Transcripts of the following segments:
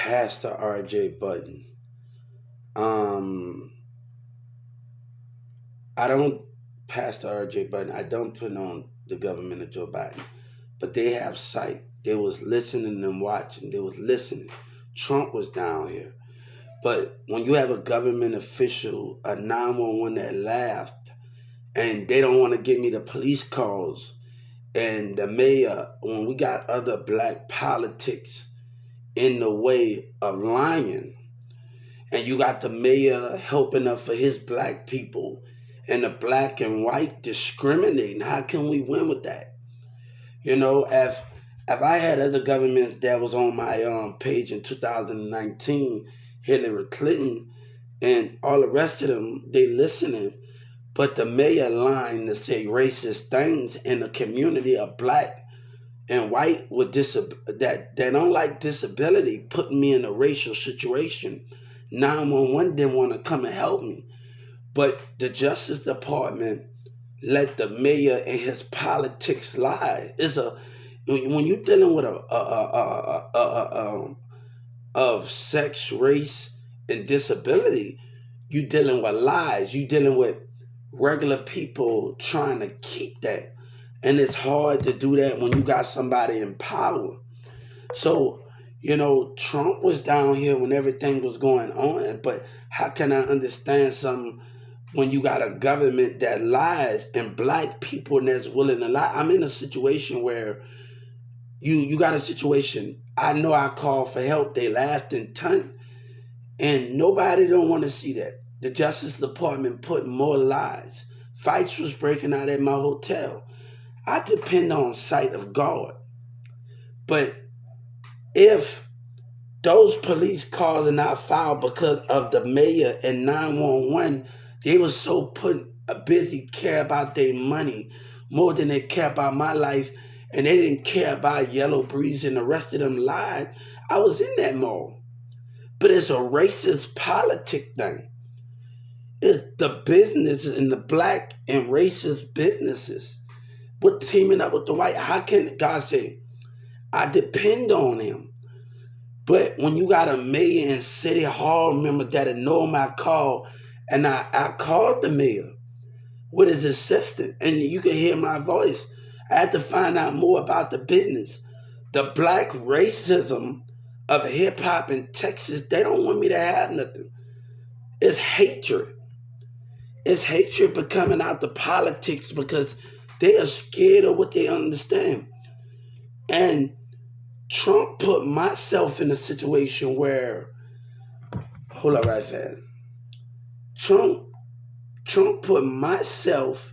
Pastor R.J. Button. Um, I don't Pastor R.J. Button. I don't put on the government of Joe Biden, but they have sight. They was listening and watching. They was listening. Trump was down here, but when you have a government official, a 911 that laughed, and they don't want to give me the police calls, and the mayor, when we got other black politics in the way of lying, and you got the mayor helping up for his black people and the black and white discriminating. How can we win with that? If I had other governments that was on my page in 2019, Hillary Clinton and all the rest of them, they listening, but the mayor lying to say racist things in a community of black and white with that don't like disability, putting me in a racial situation. 911 didn't want to come and help me. But the Justice Department let the mayor and his politics lie. It's a when you're dealing with of sex, race, and disability, you're dealing with lies. You're dealing with regular people trying to keep that, and it's hard to do that when you got somebody in power. So, Trump was down here when everything was going on, but how can I understand something when you got a government that lies and black people that's willing to lie? I'm in a situation where you got a situation. I know I called for help. They laughed and turned, and nobody don't want to see that. The Justice Department put more lies. Fights was breaking out at my hotel. I depend on sight of God, but if those police cars are not filed because of the mayor and 911, they were so busy care about their money more than they care about my life, and they didn't care about Yellow Breeze and the rest of them lied. I was in that mall. But it's a racist politic thing. It's the business and the black and racist businesses with teaming up with the white. How can God say, I depend on him? But when you got a mayor and city hall member that know my call, and I called the mayor with his assistant, and you can hear my voice. I had to find out more about the business. The black racism of hip hop in Texas, they don't want me to have nothing. It's hatred. It's hatred becoming out the politics because they are scared of what they understand. And Trump put myself in a situation where, hold up right fast. Trump put myself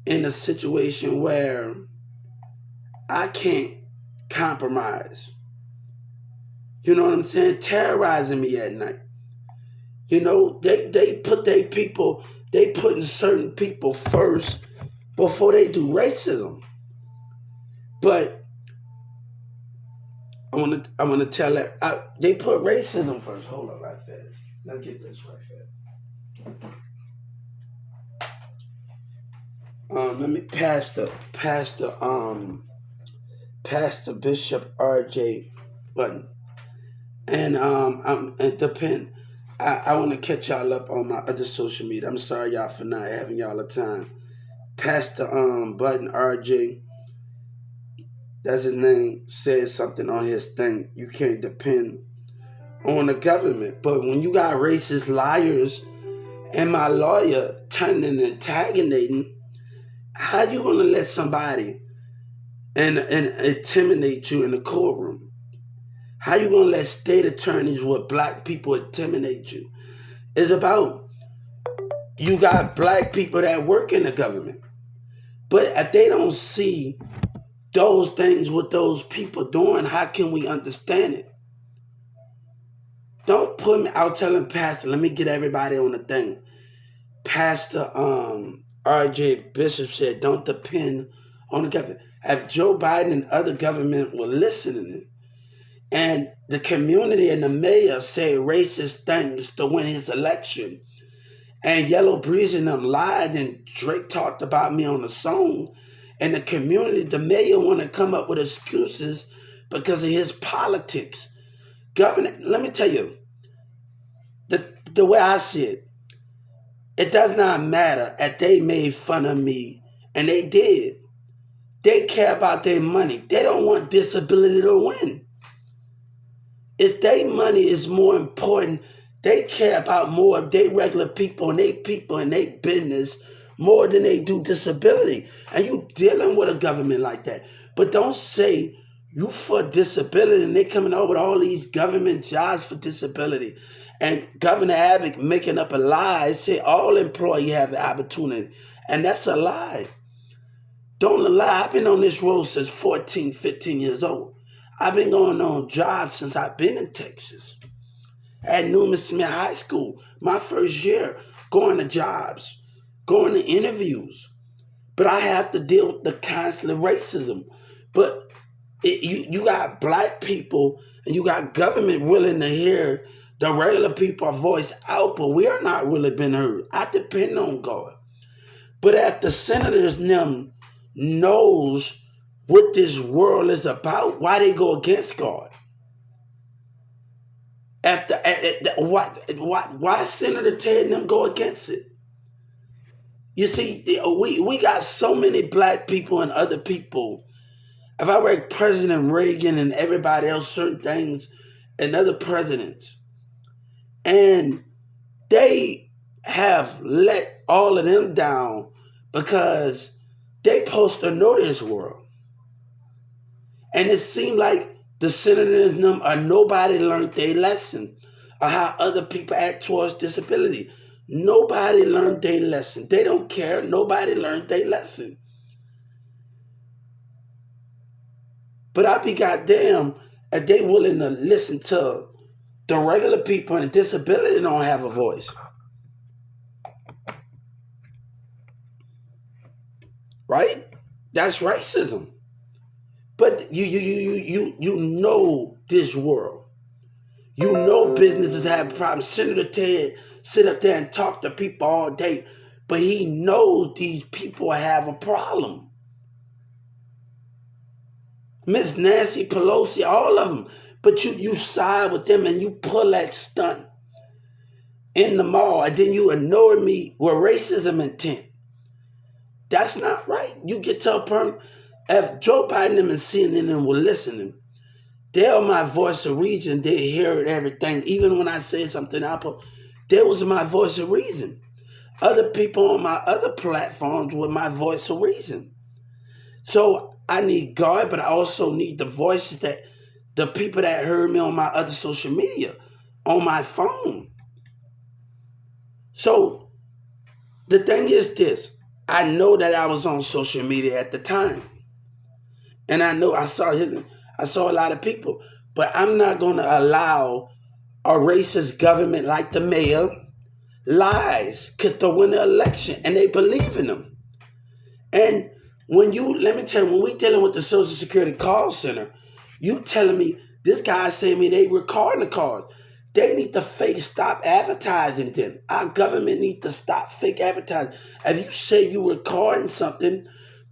in a situation where I can't compromise. You know what I'm saying? Terrorizing me at night. They put their people, they putting certain people first before they do racism. But I wanna tell that they put racism first. Hold on right fast. Let's get this right fast. Let me Pastor Bishop R.J. Button, and it depend. I want to catch y'all up on my other social media. I'm sorry y'all for not having y'all the time. Pastor Button R.J. That's his name. Says something on his thing. You can't depend on the government, but when you got racist liars and my lawyer turning and antagonating, how you gonna let somebody and intimidate you in the courtroom? How you gonna let state attorneys with black people intimidate you? It's about you got black people that work in the government, but if they don't see those things what those people doing, how can we understand it? Don't put me out telling Pastor, let me get everybody on the thing. Pastor R.J. Bishop said, don't depend on the government. If Joe Biden and other government were listening, and the community and the mayor said racist things to win his election, and Yellow Breeze and them lied, and Drake talked about me on the song, and the community, the mayor want to come up with excuses because of his politics. Government, let me tell you, the way I see it, it does not matter if they made fun of me, and they did. They care about their money. They don't want disability to win. If their money is more important, they care about more of their regular people and their business more than they do disability. And you dealing with a government like that. But don't say you for disability and they coming out with all these government jobs for disability. And Governor Abbott making up a lie, say all employees have the opportunity. And that's a lie. Don't lie. I've been on this road since 14, 15 years old. I've been going on jobs since I've been in Texas. At Newman Smith High School, my first year, going to jobs, going to interviews. But I have to deal with the constant racism. But you got black people and you got government willing to hear the regular people voice out, but we are not really been heard. I depend on God. But if the senators them knows what this world is about, why they go against God? Why Senator Ted and them go against it? You see, we got so many black people and other people. If I read President Reagan and everybody else, certain things, and other presidents, and they have let all of them down because they supposed to know this world. And it seemed like the senators and them or nobody learned their lesson of how other people act towards disability. Nobody learned their lesson. They don't care. Nobody learned their lesson. But I be goddamn if they willing to listen to the regular people and disability don't have a voice. Right? That's racism. But you know this world. You know businesses have problems. Senator Ted sit up there and talk to people all day, but he knows these people have a problem. Miss Nancy Pelosi, all of them. But you side with them and you pull that stunt in the mall and then you ignore me with racism intent. That's not right. You get to a point, if Joe Biden and CNN were listening, they're my voice of reason. They hear everything. Even when I say something, there was my voice of reason. Other people on my other platforms were my voice of reason. So I need God, but I also need the voices that the people that heard me on my other social media, on my phone. So the thing is this. I know that I was on social media at the time. And I know I saw a lot of people. But I'm not gonna allow a racist government like the mayor lies to win the election and they believe in them. And let me tell you, when we dealing with the Social Security call center, you telling me this guy saying me they recording the calls. They need to stop advertising them. Our government need to stop fake advertising. If you say you recording something,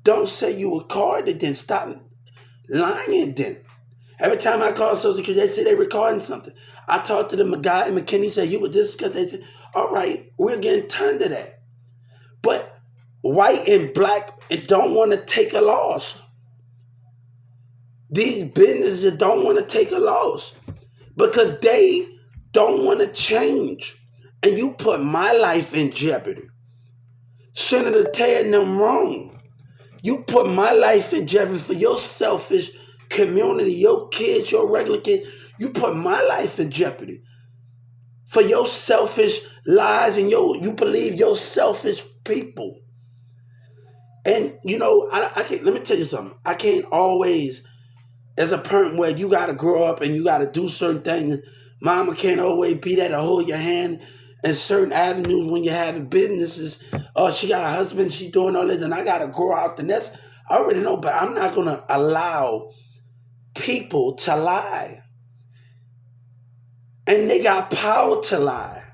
don't say you recorded then. Stop lying then. Every time I call Social Security, they say they recording something. I talked to the guy and McKinney said you were this because they said, all right, we're getting turned to that. But white and black don't want to take a loss. These businesses don't want to take a loss because they don't want to change. And you put my life in jeopardy. Senator Ted and them wrong. You put my life in jeopardy for your selfish community, your kids, your regular kids. You put my life in jeopardy for your selfish lies and you believe your selfish people. And I can't. Let me tell you something. I can't always. There's a point where you got to grow up and you got to do certain things. Mama can't always be there to hold your hand in certain avenues when you're having businesses. Oh, she got a husband, she doing all this, and I got to grow out the nest. I already know, but I'm not going to allow people to lie. And they got power to lie.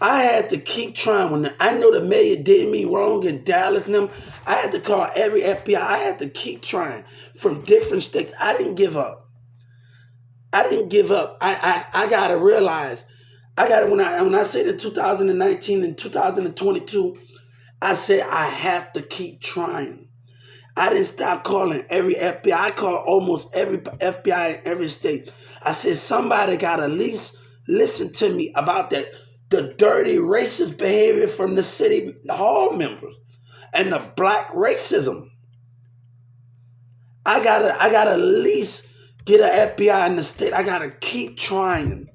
I had to keep trying. When I know the mayor did me wrong in Dallas and them, I had to call every FBI. I had to keep trying from different states. I didn't give up. I didn't give up. I gotta realize. I gotta when I say the 2019 and 2022, I said I have to keep trying. I didn't stop calling every FBI. I called almost every FBI in every state. I said somebody got at least listen to me about that the dirty racist behavior from the city hall members and the black racism. I gotta at least get an FBI in the state. I gotta keep trying.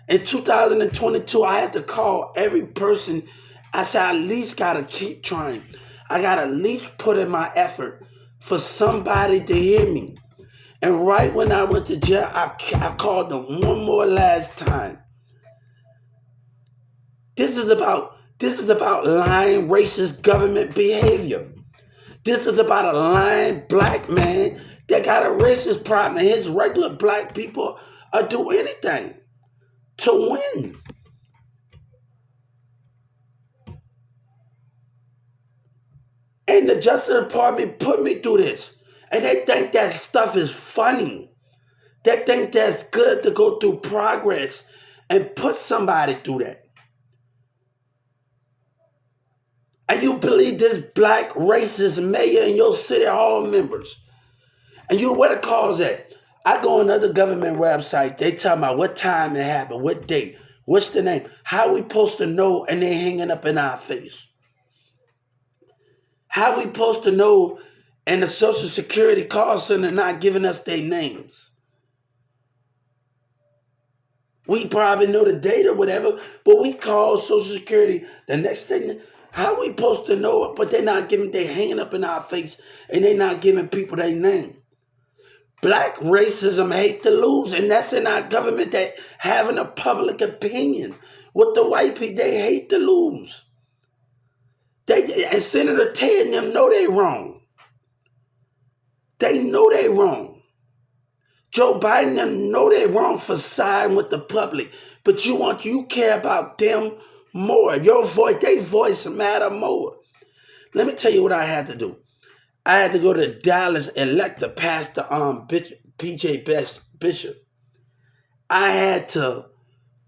In 2022, I had to call every person. I said, I at least got to keep trying. I got to at least put in my effort for somebody to hear me. And right when I went to jail, I called them one more last time. This is about lying racist government behavior. This is about a lying black man that got a racist problem and his regular black people will do anything to win. And the Justice Department put me through this. And they think that stuff is funny. They think that's good to go through progress and put somebody through that. And you believe this black racist mayor and your city hall members. And you where the cause at? I go on another government website. They tell me what time it happened, what date, what's the name, how we supposed to know, and they hanging up in our face. How we supposed to know and the Social Security call center not giving us their names? We probably know the date or whatever, but we call Social Security the next thing. How we supposed to know it? But they hanging up in our face and they not giving people their name. Black racism hate to lose, and that's in our government that having a public opinion. With the white people, they hate to lose. And Senator Ted and them know they wrong. They know they wrong. Joe Biden and them know they wrong for siding with the public. But you care about them more. Your voice, their voice matter more. Let me tell you what I had to do. I had to go to Dallas, elect the pastor, PJ Bishop. I had to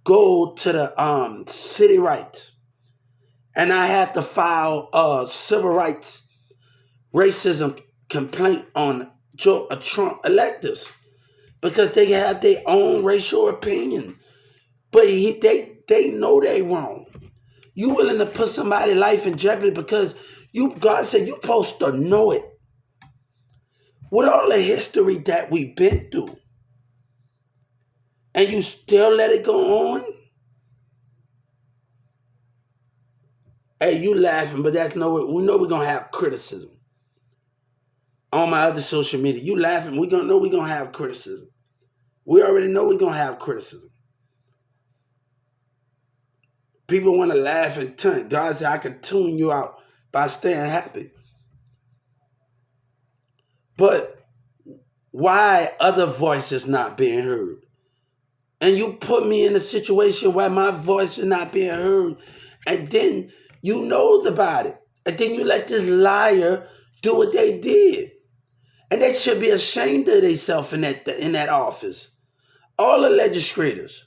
go to the city rights. And I had to file a civil rights racism complaint on Trump electors because they have their own racial opinion. But they know they wrong. You willing to put somebody's life in jeopardy because God said you're supposed to know it. With all the history that we've been through, and you still let it go on? Hey, you laughing, but we know we're gonna have criticism. On my other social media, you laughing, we're gonna have criticism. We already know we're gonna have criticism. People want to laugh and tune. God said I can tune you out by staying happy. But why other voices not being heard? And you put me in a situation where my voice is not being heard, and then you know about it. And then you let this liar do what they did. And they should be ashamed of themselves in that office. All the legislators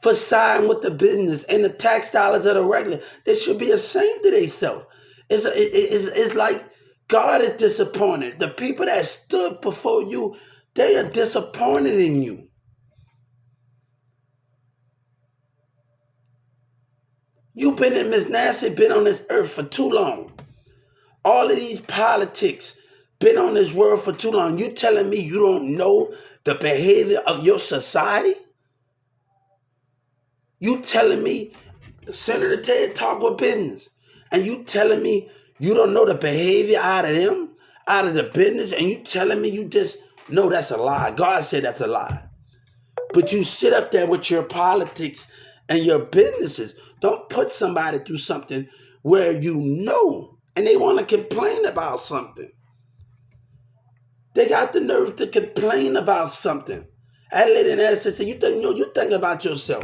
for siding with the business and the tax dollars of the regular, they should be ashamed of themselves. It's like God is disappointed. The people that stood before you, they are disappointed in you. You've been in Miss Nancy, been on this earth for too long. All of these politics been on this world for too long. You telling me you don't know the behavior of your society? You telling me Senator Ted talk with business, and you telling me you don't know the behavior out of them, out of the business, and you telling me you just know that's a lie. God said that's a lie. But you sit up there with your politics and your businesses. Don't put somebody through something where you know, and they want to complain about something. They got the nerve to complain about something. That lady in Edison said, you think about yourself.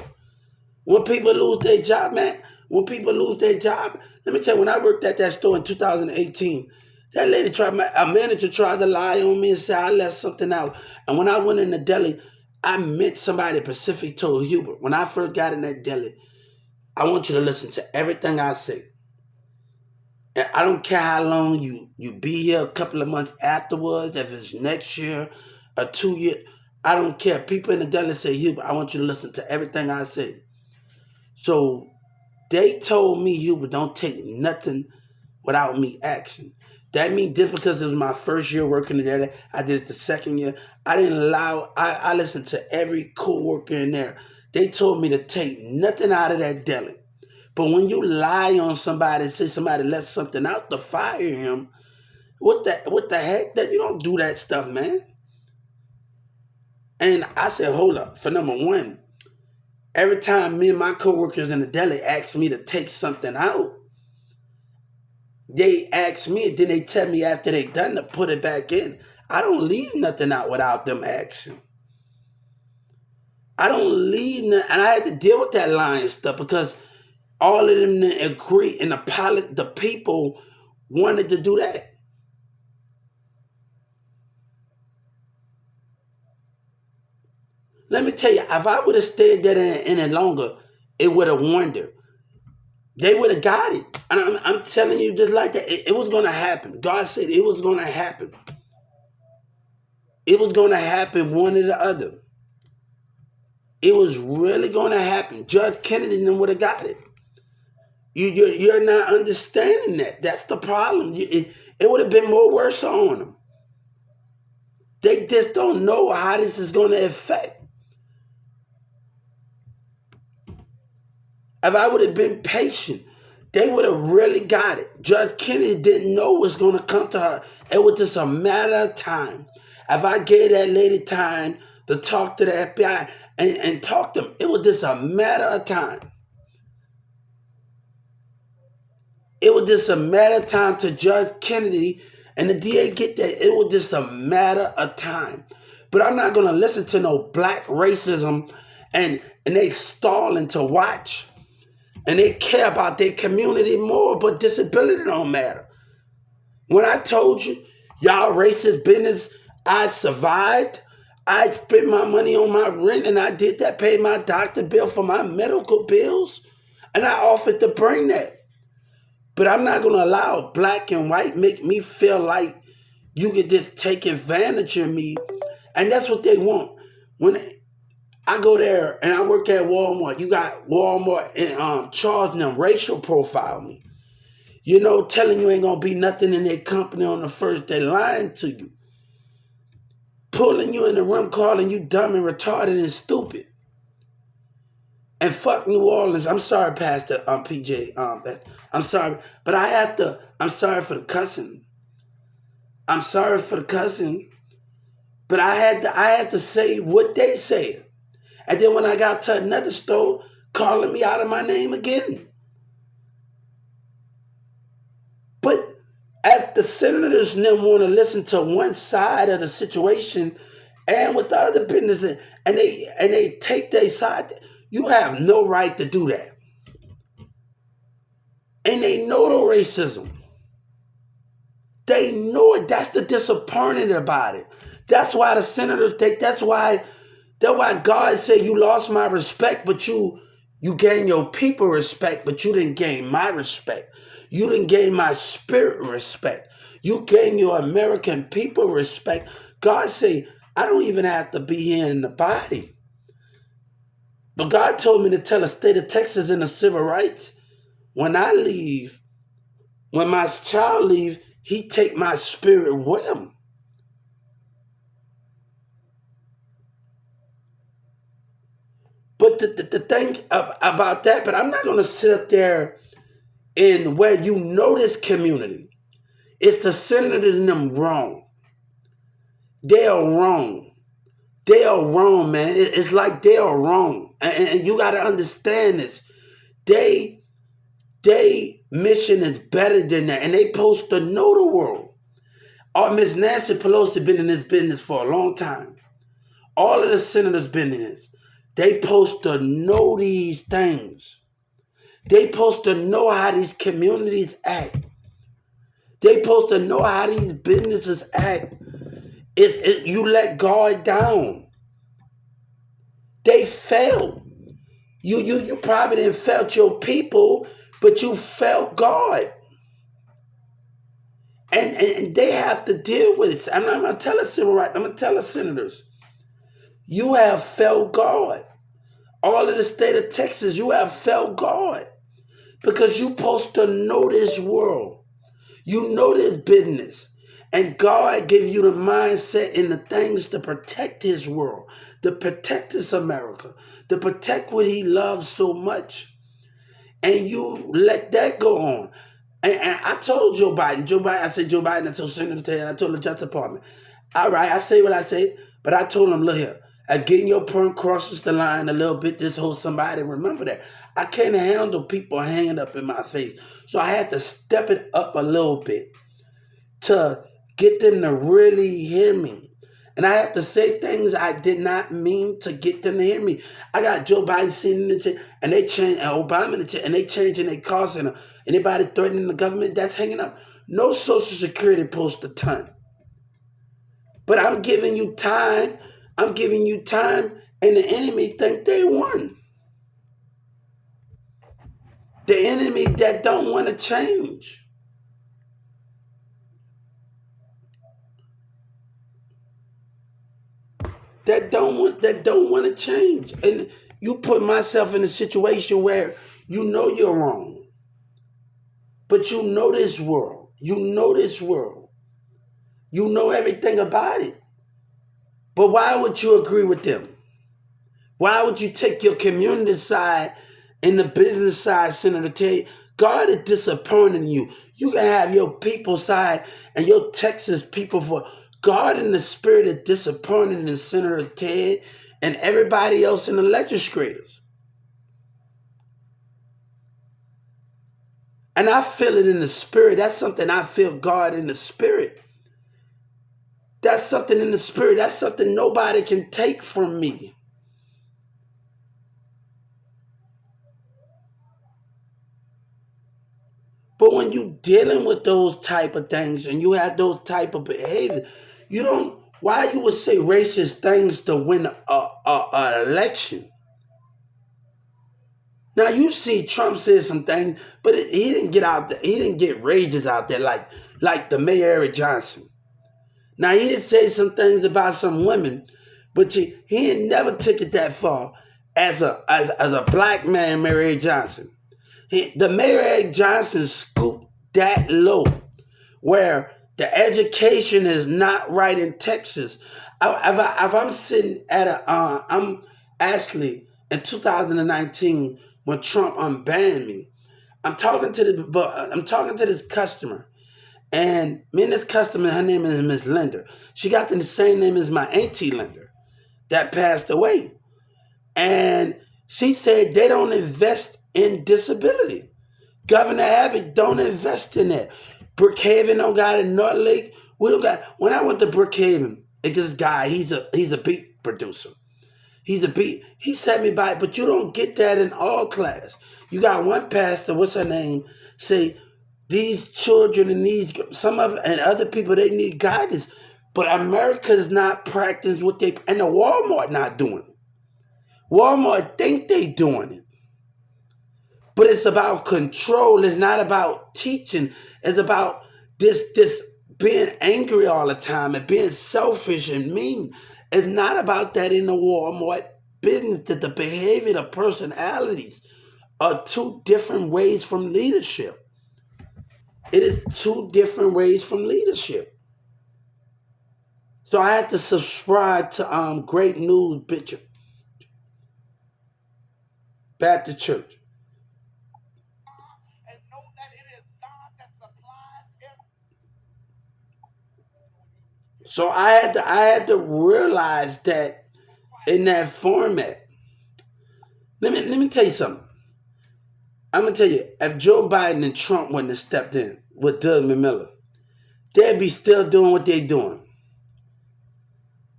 When people lose their job, man, when people lose their job, let me tell you, when I worked at that store in 2018, that lady a manager tried to lie on me and say I left something out. And when I went in the deli, I met somebody Pacific told Hubert, when I first got in that deli, I want you to listen to everything I say. And I don't care how long you be here, a couple of months afterwards, if it's next year or 2 years, I don't care. People in the deli say, Hubert, I want you to listen to everything I say. So they told me, Hubert, don't take nothing without me asking. That means just because it was my first year working there, I did it the second year. I didn't allow, I listened to every co-worker in there. They told me to take nothing out of that deli. But when you lie on somebody and say somebody left something out to fire him, what the heck? That you don't do that stuff, man. And I said, hold up. For number one, every time me and my coworkers in the deli ask me to take something out, they ask me, and then they tell me after they done to put it back in. I don't leave nothing out without them asking. I don't leave nothing, and I had to deal with that lying stuff because all of them agree, and the people wanted to do that. Let me tell you, if I would have stayed there any longer, it would have wondered. They would have got it. And I'm telling you just like that. It was going to happen. God said it was going to happen. It was going to happen one or the other. It was really going to happen. Judge Kennedy then would have got it. You're not understanding that. That's the problem. It would have been more worse on them. They just don't know how this is going to affect. If I would have been patient, they would have really got it. Judge Kennedy didn't know what's going to come to her. It was just a matter of time. If I gave that lady time to talk to the FBI and talk to them, it was just a matter of time. It was just a matter of time to Judge Kennedy and the DA get that. It was just a matter of time. But I'm not going to listen to no black racism and they stalling to watch. And they care about their community more, but disability don't matter. When I told you, y'all racist business, I survived. I spent my money on my rent and I did that, paid my doctor bill for my medical bills. And I offered to bring that. But I'm not going to allow black and white make me feel like you could just take advantage of me. And that's what they want. When I go there and I work at Walmart. You got Walmart and Charles and them racial profile me. Telling you ain't gonna be nothing in their company on the first day, lying to you. Pulling you in the room, calling you dumb and retarded and stupid. And fuck New Orleans. I'm sorry, Pastor PJ. I'm sorry. But I'm sorry for the cussing. I'm sorry for the cussing. But I had to say what they said. And then when I got to another store, calling me out of my name again. But if the senators didn't want to listen to one side of the situation and with the other business, and they take their side, you have no right to do that. And they know the racism. They know it. That's the disappointing about it. That's why the senators think. That's why God said you lost my respect, but you gained your people respect, but you didn't gain my respect. You didn't gain my spirit respect. You gained your American people respect. God said, I don't even have to be here in the body. But God told me to tell the state of Texas in the civil rights, when I leave, when my child leaves, he take my spirit with him. But the thing about that, but I'm not going to sit up there in where this community. It's the senators and them wrong. They are wrong. They are wrong, man. It's like they are wrong. And you got to understand this. They mission is better than that. And they supposed to know the world. Miss Nancy Pelosi been in this business for a long time. All of the senators been in this. They supposed to know these things. They supposed to know how these communities act. They supposed to know how these businesses act. You let God down. They failed. You probably didn't felt your people, but you felt God. And they have to deal with it. I'm not gonna tell the civil rights, I'm gonna tell the senators. You have felt God. All of the state of Texas, you have felt God. Because you supposed to know this world. You know this business. And God gave you the mindset and the things to protect his world, to protect this America, to protect what he loves so much. And you let that go on. And I told Joe Biden, I said Joe Biden, I told Senator Ted, I told the Justice Department. All right, I say what I say, but I told him, look here, getting your point crosses the line a little bit, this whole somebody, remember that. I can't handle people hanging up in my face. So I had to step it up a little bit to get them to really hear me. And I have to say things I did not mean to get them to hear me. I got Joe Biden sitting in the chair, and they change, Obama in the chair, and they changing their cost center. Anybody threatening the government that's hanging up, no Social Security post a ton. But I'm giving you time. I'm giving you time, and the enemy think they won. The enemy that don't want to change. That don't want to change. And you put myself in a situation where you know you're wrong. But you know this world. You know this world. You know everything about it. But why would you agree with them? Why would you take your community side and the business side, Senator Ted? God is disappointing you. You can have your people side and your Texas people for God in the spirit is disappointing in Senator Ted and everybody else in the legislators. And I feel it in the spirit. That's something I feel God in the spirit. That's something in the spirit. That's something nobody can take from me. But when you dealing with those type of things and you have those type of behavior, you don't. Why you would say racist things to win a election? Now you see Trump said some things, but he didn't get out there. He didn't get rages out there like the Mayor Eric Johnson. Now he did say some things about some women, but he ain't never took it that far as a black man, Mayor Eric Johnson. The Mayor Eric Johnson scooped that low, where the education is not right in Texas. If I'm sitting at I'm actually in 2019 when Trump unbanned me. I'm talking to this customer, and me and this customer, her name is Miss Linda. She got the same name as my auntie Linda that passed away, and she said they don't invest in disability. Governor Abbott don't invest in that. Brookhaven don't got it. North Lake, we don't got. When I went to Brookhaven, this guy, he's a beat producer. He set me by, but you don't get that in all class. You got one pastor, what's her name, say these children and some of and other people, they need guidance. But America's not practicing what they, and the Walmart not doing it. Walmart think they doing it. But it's about control. It's not about teaching. It's about this being angry all the time and being selfish and mean. It's not about that in the Walmart business. That the behavior, the personalities are two different ways from leadership. It is two different ways from leadership. So I had to subscribe to Great News Bishop Baptist Church. So I had to realize that in that format. Let me tell you something. I'm gonna tell you, if Joe Biden and Trump wouldn't have stepped in with Doug McMillan, they'd be still doing what they're doing.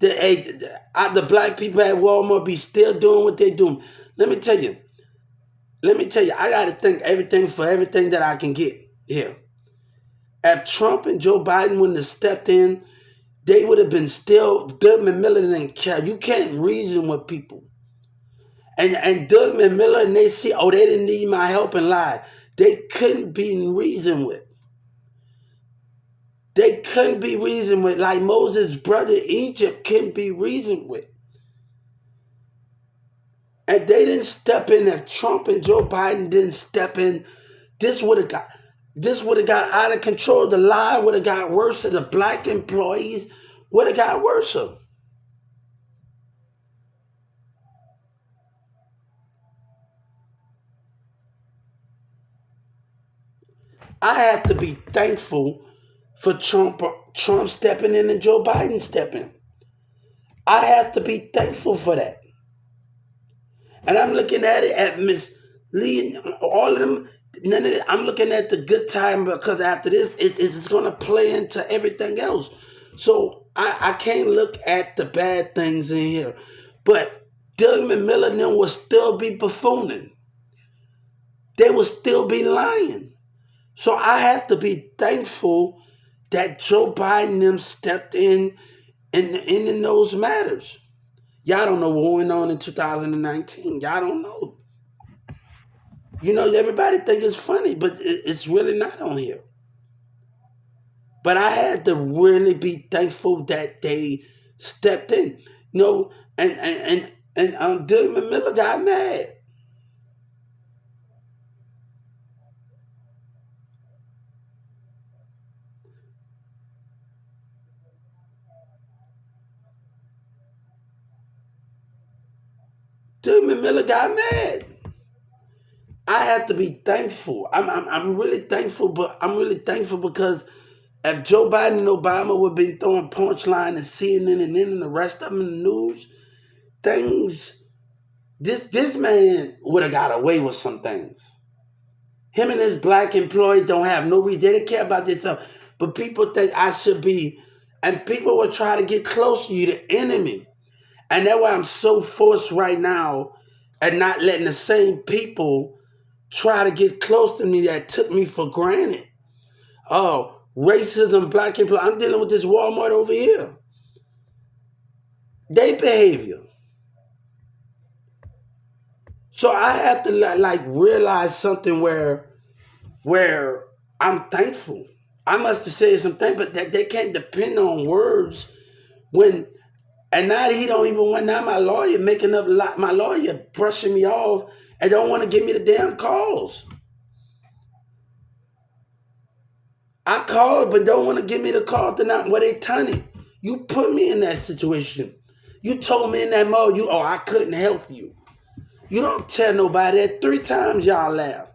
The black people at Walmart be still doing what they do. Let me tell you. Let me tell you. I got to think everything for everything that I can get here. If Trump and Joe Biden wouldn't have stepped in, they would have been still. Doug McMillan didn't care. You can't reason with people. And Doug McMillan and they see, oh, they didn't need my help and lie. They couldn't be reasoned with. They couldn't be reasoned with. Like Moses' brother Egypt couldn't be reasoned with. And they didn't step in. If Trump and Joe Biden didn't step in, this would have got out of control. The lie would have got worse. The black employees would have got worse. I have to be thankful for Trump stepping in and Joe Biden stepping. I have to be thankful for that. And I'm looking at it at Miss Lee, all of them. None of it, I'm looking at the good time because after this, it's going to play into everything else. So I can't look at the bad things in here. But Doug McMillan and them will still be buffooning. They will still be lying. So I have to be thankful that Joe Biden and them stepped in those matters. Y'all don't know what went on in 2019. Y'all don't know. You know, everybody think it's funny, but it's really not on here. But I had to really be thankful that they stepped in. You know, and Doug McMillan got mad. Doug McMillan got mad. I have to be thankful. I'm really thankful, but I'm really thankful because if Joe Biden and Obama would have been throwing punchline and CNN and the rest of them in the news, things this man would have got away with some things. Him and his black employee don't have no reason. They don't care about this stuff. But people think I should be, and people will try to get close to you, the enemy. And that's why I'm so forced right now at not letting the same people try to get close to me that took me for granted. Oh, racism, black people. I'm dealing with this Walmart over here. They behavior. So I have to like realize something where I'm thankful. I must have said some things, but that they can't depend on words when. And now he don't even want. Now my lawyer making up. My lawyer brushing me off and don't want to give me the damn calls. I called, but don't want to give me the call to not. What they Tony? You put me in that situation. You told me in that mode. I couldn't help you. You don't tell nobody that. 3 times y'all laugh.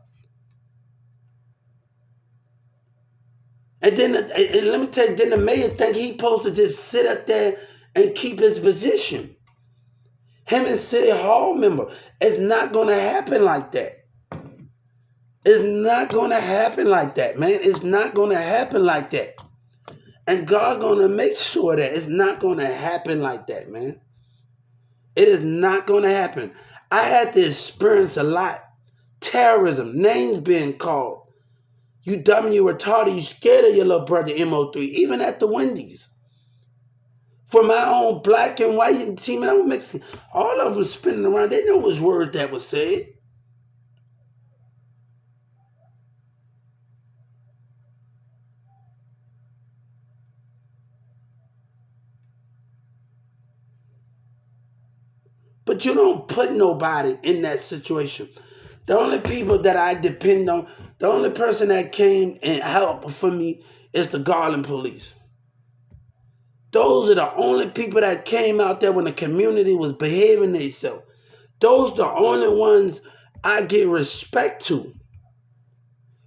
And then, and let me tell you, then the mayor think he supposed to just sit up there and keep his position. Him and City Hall member. It's not going to happen like that. It's not going to happen like that, man. It's not going to happen like that. And God going to make sure that it's not going to happen like that, man. It is not going to happen. I had to experience a lot. Terrorism, names being called. You dumb, you retarded, you scared of your little brother MO3, even at the Wendy's. For my own black and white team, and I'm mixing. All of them spinning around. They know which word that was said. But you don't put nobody in that situation. The only people that I depend on, the only person that came and helped for me is the Garland police. Those are the only people that came out there when the community was behaving themselves. Those are the only ones I give respect to.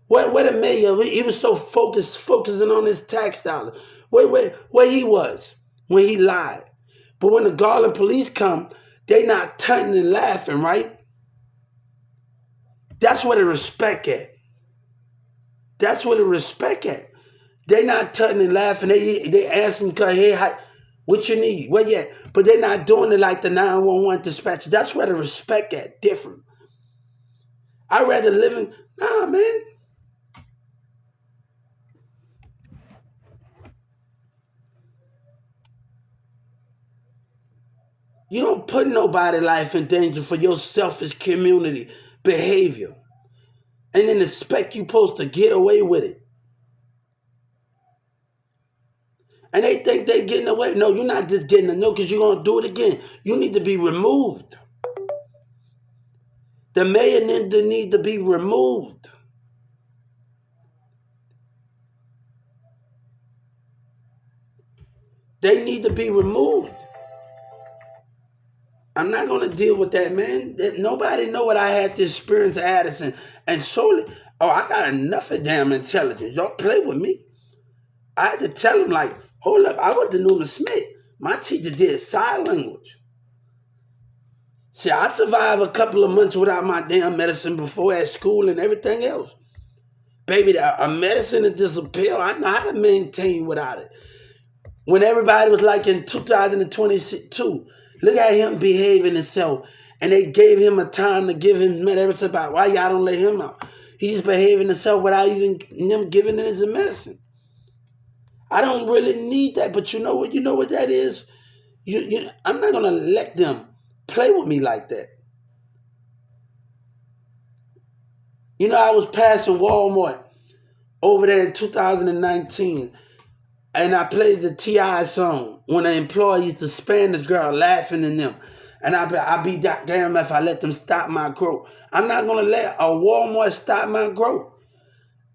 Where the mayor, he was so focusing on his tax dollars. Where he was when he lied. But when the Garland police come, they not turning and laughing, right? That's where the respect at. That's where the respect at. They not turning and laughing. They asking, hey, What you need? Well, yeah, but they're not doing it like the 911 dispatcher. That's where the respect at different. I rather live in nah, man. You don't put nobody life in danger for your selfish community behavior, and then expect you supposed to get away with it. And they think they getting away. No, you're not just getting a no because you're gonna do it again. You need to be removed. The mayor need to be removed. They need to be removed. I'm not gonna deal with that, man. Nobody know what I had to experience at Addison. And surely, oh, I got enough of damn intelligence. Y'all play with me. I had to tell them, like, hold up, I went to Newman Smith. My teacher did sign language. See, I survived a couple of months without my damn medicine before at school and everything else. Baby, a medicine is just a pill. I know how to maintain without it. When everybody was like in 2022, look at him behaving himself. And they gave him a time to give him medicine about why y'all don't let him out. He's behaving himself without even them giving him his medicine. I don't really need that, but you know what? You know what that is? I'm not gonna let them play with me like that. You know, I was passing Walmart over there in 2019, and I played the T.I. song when the employees, the Spanish girl, laughing in them. And I be damn if I let them stop my growth. I'm not gonna let a Walmart stop my growth.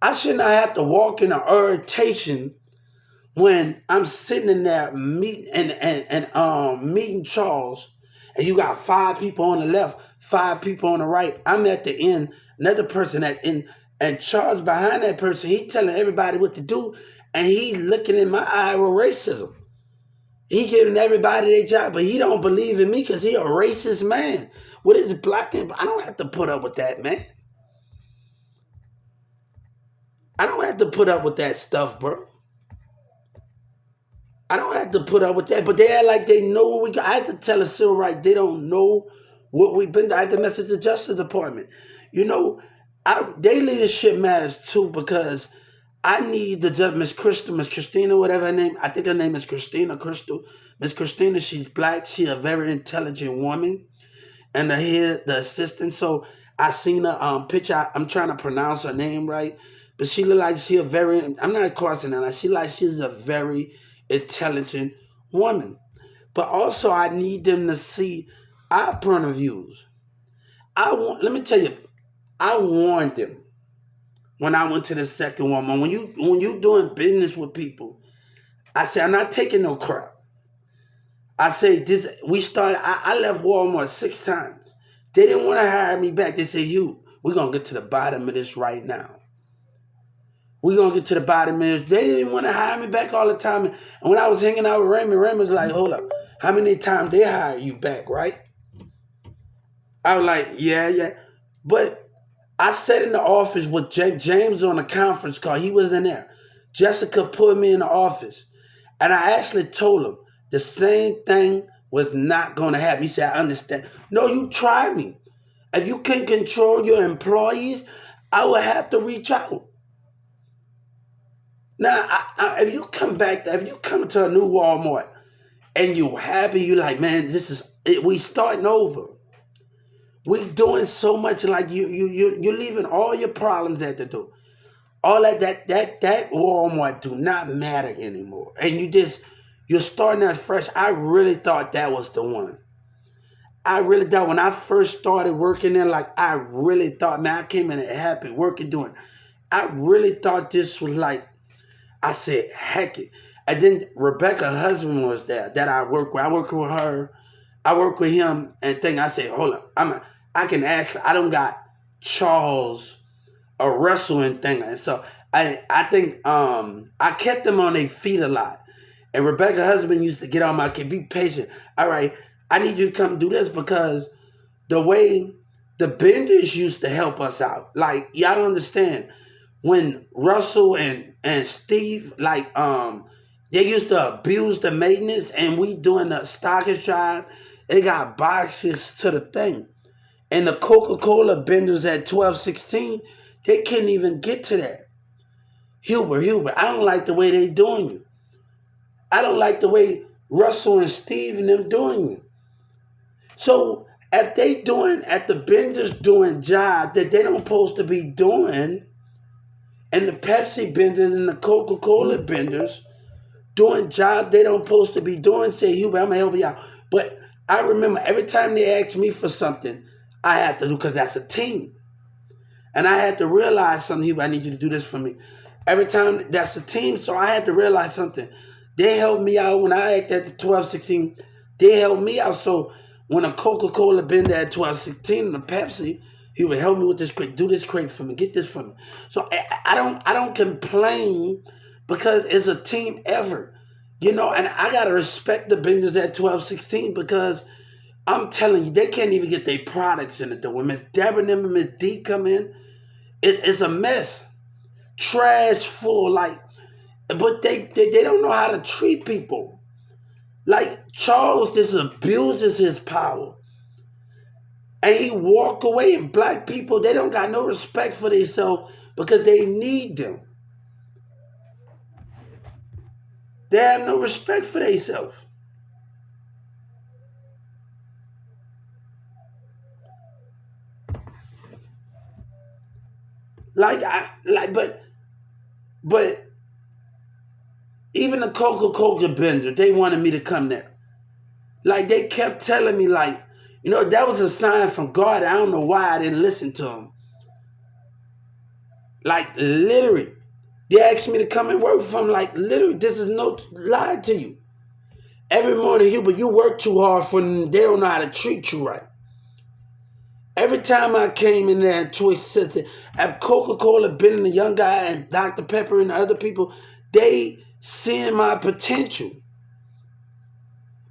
I should not have to walk in an irritation when I'm sitting in there meeting meeting Charles, and you got 5 people on the left, 5 people on the right. I'm at the end, another person at end, and Charles behind that person, he telling everybody what to do, and he's looking in my eye with racism. He giving everybody their job, but he don't believe in me because he a racist man. What is black and I don't have to put up with that, man. I don't have to put up with that stuff, bro. I don't have to put up with that, but they act like they know what we got. I had to tell a civil right they don't know what we've been. I had to message the Justice Department. You know, their leadership matters too because I need the judge, Miss Christina, whatever her name. I think her name is Christina Crystal. Miss Christina, she's black. She's a very intelligent woman, and the assistant. So I seen a picture. I'm trying to pronounce her name right, but she look like she a very. I'm not crossing her. She like she's a very intelligent woman. But also, I need them to see our point of views. Let me tell you, I warned them when I went to the second one. When you doing business with people, I say I'm not taking no crap. I say this. We started. I left Walmart 6 times. They didn't want to hire me back. They said, "You, we're gonna get to the bottom of this right now. We're gonna get to the bottom of this." They didn't even want to hire me back all the time. And when I was hanging out with Raymond was like, "Hold up, how many times they hire you back, right?" I was like, "Yeah." But I sat in the office with James on a conference call. He was in there. Jessica put me in the office. And I actually told him the same thing was not going to happen. He said, "I understand." No, you try me. If you can control your employees, I will have to reach out. Now, if you come to a new Walmart and you happy, you like, man, we starting over. We doing so much like you're leaving all your problems at the door. All that Walmart do not matter anymore. And you're starting out fresh. I really thought that was the one. I really thought when I first started working there, like I really thought, man, I came in happy working doing. I really thought this was like, I said, heck it. And then Rebecca's husband was there that I work with. I work with her. I work with him and think I said, hold up, I can actually, I don't got Charles a wrestling thing. And so I think I kept them on their feet a lot. And Rebecca's husband used to get on my kid, be patient. All right, I need you to come do this because the way the Benders used to help us out, like y'all don't understand. When Russell and Steve, like They used to abuse the maintenance, and we doing the stockage drive. They got boxes to the thing. And the Coca-Cola vendors at 1216, they couldn't even get to that. Hubert, I don't like the way they doing you. I don't like the way Russell and Steve and them doing you. So if they doing at the vendors doing job that they don't supposed to be doing, and the Pepsi vendors and the Coca-Cola vendors doing job they don't supposed to be doing, say, Hubert, I'm gonna help you out. But I remember every time they asked me for something, I had to do, because that's a team. And I had to realize something, Hubert, I need you to do this for me. Every time that's a team, so I had to realize something. They helped me out when I acted at the 1216. They helped me out. So when a Coca-Cola been there at 1216 and a Pepsi, he would help me with this crate, do this crate for me, get this for me. So I don't complain, because it's a team effort. And I gotta respect the vendors at 1216, because I'm telling you, they can't even get their products in the door. When Miss Deborah and them and Miss D come in, it's a mess. Trash full, but they don't know how to treat people. Like Charles just abuses his power. And he walk away, and black people, they don't got no respect for themselves, because they need them. They have no respect for themselves. But even the Coca-Cola vendor, they wanted me to come there. Like, they kept telling me, that was a sign from God. I don't know why I didn't listen to him. Like, literally, they asked me to come and work for them. Like, literally, this is no lie to you. Every morning, Hubert, you work too hard for them. They don't know how to treat you right. Every time I came in there to accept it, at Coca-Cola, Ben and the young guy and Dr. Pepper and the other people, they seeing my potential.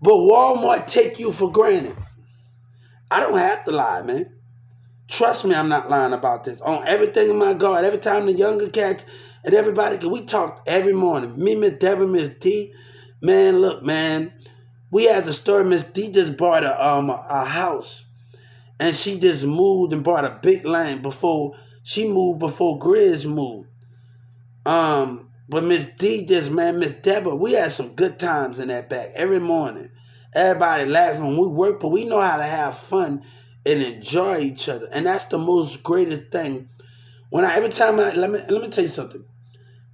But Walmart take you for granted. I don't have to lie, man. Trust me, I'm not lying about this. On everything in my God, every time the younger cats and everybody, we talk every morning. Me, Miss Deborah, Miss D. Man, look, man. We had the story. Miss D just bought a house. And she just moved and bought a big land before Grizz moved. But Miss D Miss Deborah, we had some good times in that back every morning. Everybody laughing when we work, but we know how to have fun and enjoy each other. And that's the most greatest thing. Let me tell you something.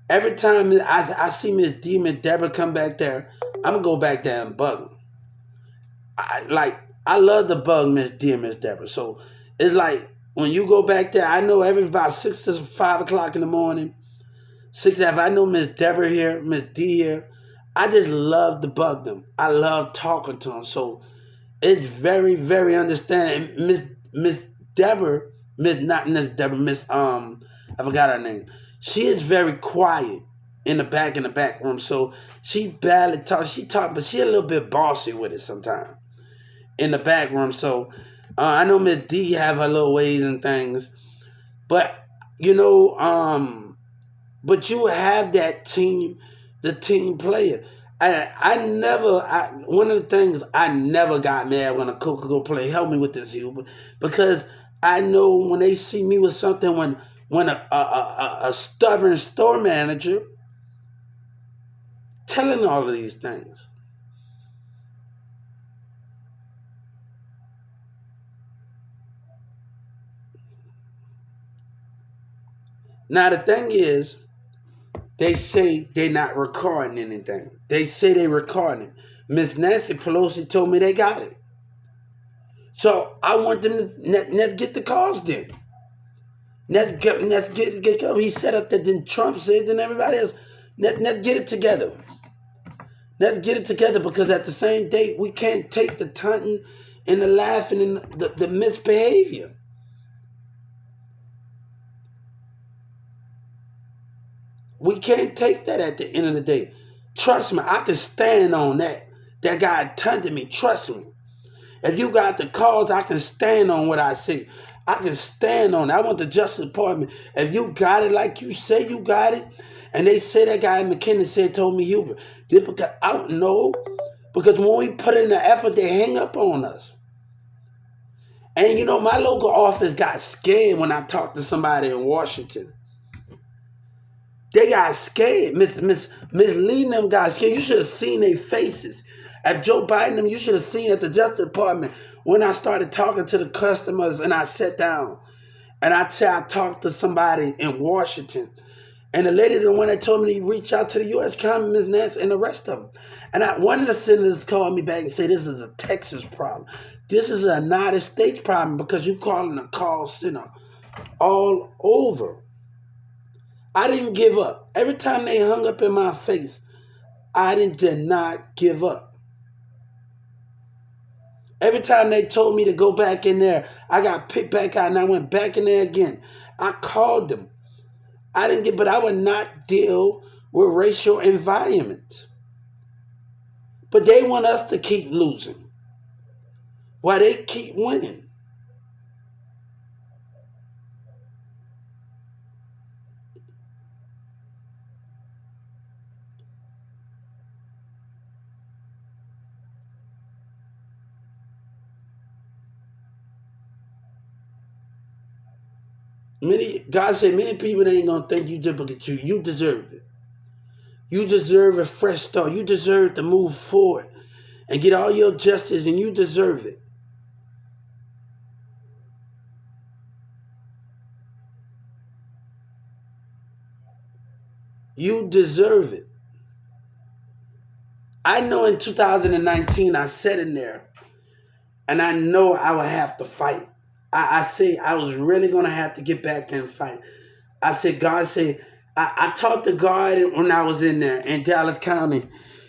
Every time I see Miss D, Miss Deborah come back there, I'm gonna go back there and bug them. I love to bug Miss D and Miss Deborah. So it's like when you go back there, I know every about 6 to 5 o'clock in the morning, 6 after, I know Miss Deborah here, Miss D here. I just love to bug them. I love talking to them. So it's very, very understanding. Miss Deborah, not Miss Deborah, I forgot her name. She is very quiet in the back room. So she barely talks. She talk, but she a little bit bossy with it sometimes in the back room. So I know Miss D have her little ways and things, but but you have that team, the team player. One of the things, I never got mad when a Coca-Cola player helped me with this, because I know when they see me with something, when a stubborn store manager telling all of these things. Now the thing is, they say they're not recording anything. They say they're recording. Miss Nancy Pelosi told me they got it. So I want them to let's get the calls then. Let's get he set up that then Trump said, then everybody else. Let's get it together. Let's get it together, because at the same date, we can't take the taunting and the laughing and the misbehavior. We can't take that at the end of the day. Trust me, I can stand on that. That guy taunted me. Trust me. If you got the cause, I can stand on what I say. I can stand on it. I want the Justice Department. If you got it like you say you got it, And they say that guy at McKinney said, told me, Hubert, this because I don't know. Because when we put in the effort, they hang up on us. And you know, my local office got scared when I talked to somebody in Washington. They got scared. Miss Lee and them got scared. You should have seen their faces. At Joe Biden, them, you should have seen at the Justice Department when I started talking to the customers and I sat down and I talked to somebody in Washington. And the lady, the one that told me to reach out to the U.S. Congressman, Ms. Nance, and the rest of them. And one of the senators called me back and said, this is a Texas problem. This is a United States problem because you calling a call center all over. I didn't give up. Every time they hung up in my face, I did not give up. Every time they told me to go back in there, I got picked back out and I went back in there again. I called them. But I would not deal with racial environments. But they want us to keep losing while they keep winning. God said many people ain't gonna think you did, but you deserve it. You deserve a fresh start. You deserve to move forward and get all your justice, and you deserve it. You deserve it. I know in 2019 I sat in there and I know I would have to fight. I say I was really gonna have to get back and fight. I said, God said, I talked to God when I was in there in Dallas County,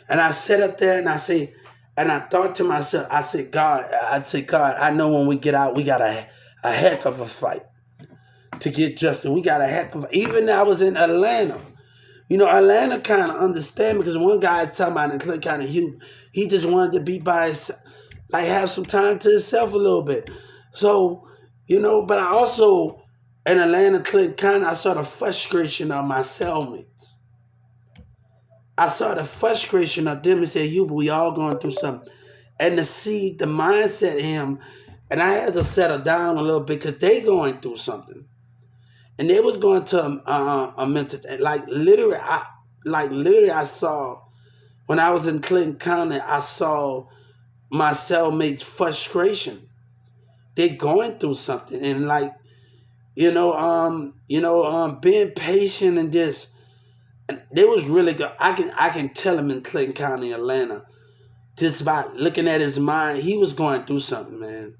and I sat up there and I thought to myself, I said, God, I know when we get out, we got a heck of a fight to get justice. We got a heck of even I was in Atlanta. You know, Atlanta kind of understand because one guy talking about in Clinton County, he just wanted to be by his, like have some time to himself a little bit. So, you know, but I also in Atlanta, Clinton County, I saw the frustration of my cellmates. I saw the frustration of them and said, Hubert, we all going through something. And to see the mindset of him, and I had to settle down a little bit because they going through something. And they was going to a mental, like literally, I saw, when I was in Clinton County, I saw my cellmates' frustration. They going through something. And like, being patient and this, and they was really good. I can tell him in Clinton County, Atlanta, just by looking at his mind, he was going through something, man.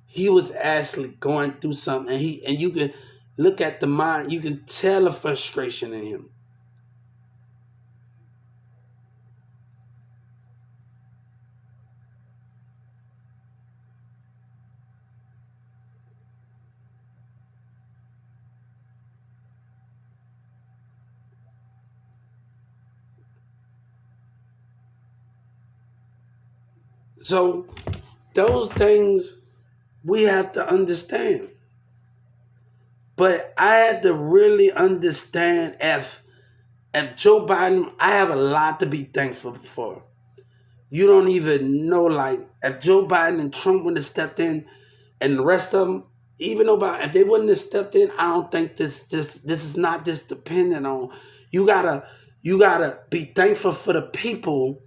He was actually going through something, and you can look at the mind, you can tell the frustration in him. So those things we have to understand. But I had to really understand if Joe Biden, I have a lot to be thankful for. You don't even know, like, if Joe Biden and Trump wouldn't have stepped in and the rest of them, even though if they wouldn't have stepped in, I don't think this is not just dependent on you gotta be thankful for the people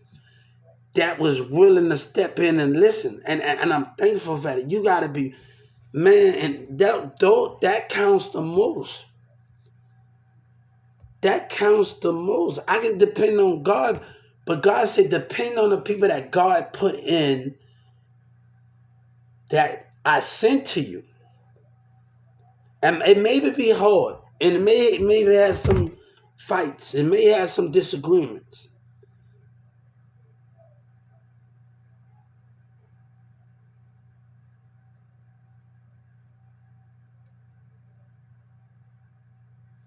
that was willing to step in and listen. And I'm thankful for that. You gotta be man, and that counts the most. That counts the most. I can depend on God, but God said depend on the people that God put in that I sent to you. And it may be hard, and it may have some fights, it may have some disagreements.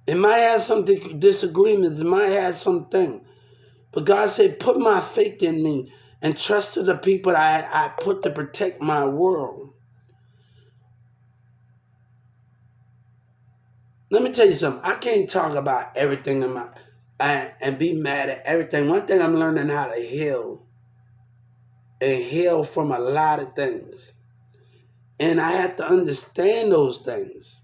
It might have some disagreements, it might have something. But God said, put my faith in me and trust to the people that I put to protect my world. Let me tell you something. I can't talk about everything in my and be mad at everything. One thing I'm learning how to heal and heal from a lot of things. And I have to understand those things.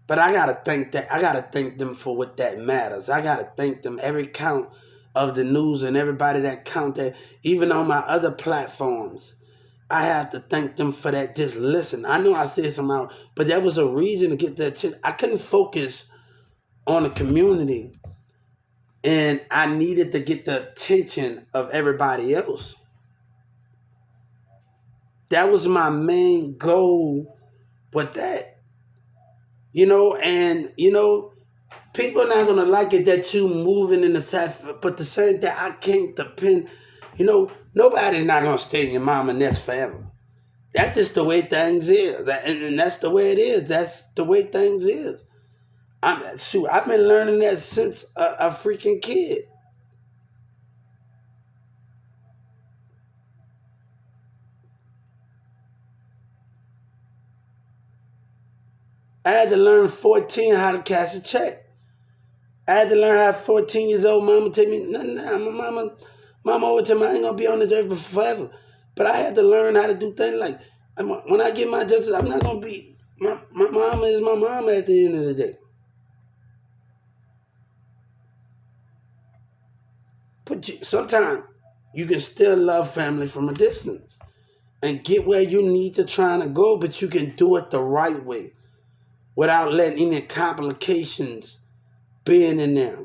But I gotta thank them for what that matters. I gotta thank them every count of the news and everybody that count that, even on my other platforms. I have to thank them for that. Just listen. I know I said something out, but that was a reason to get that shit. I couldn't focus on the community, and I needed to get the attention of everybody else. That was my main goal with that. And people are not gonna like it that you moving in the south, but the same thing I can't depend. Nobody's not gonna stay in your mama nest forever. That's just the way things is, and that's the way it is. That's the way things is. I've been learning that since a freaking kid. I had to learn 14 how to cash a check. I had to learn how 14 years old mama tell me, nah, my mama always tell me I ain't gonna be on this earth for forever. But I had to learn how to do things like, when I get my justice, I'm not gonna be, my mama is my mama at the end of the day. But sometimes you can still love family from a distance and get where you need to try to go, but you can do it the right way without letting any complications being in there.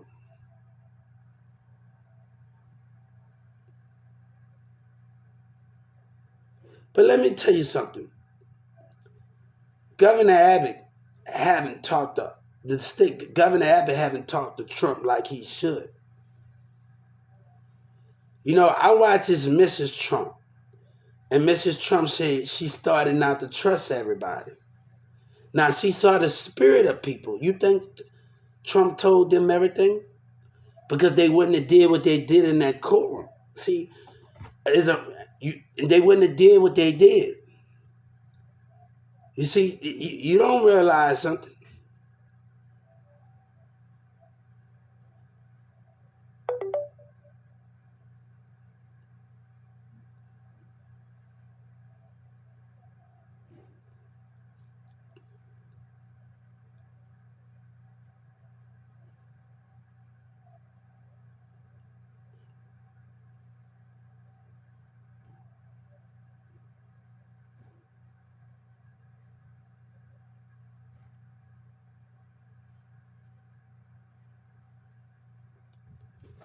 But let me tell you something. Governor Abbott haven't talked to the state. Governor Abbott haven't talked to Trump like he should. I watched this Mrs. Trump, and Mrs. Trump said she started not to trust everybody. Now she saw the spirit of people. You think Trump told them everything? Because they wouldn't have did what they did in that courtroom. See, they wouldn't have did what they did. You see, you don't realize something.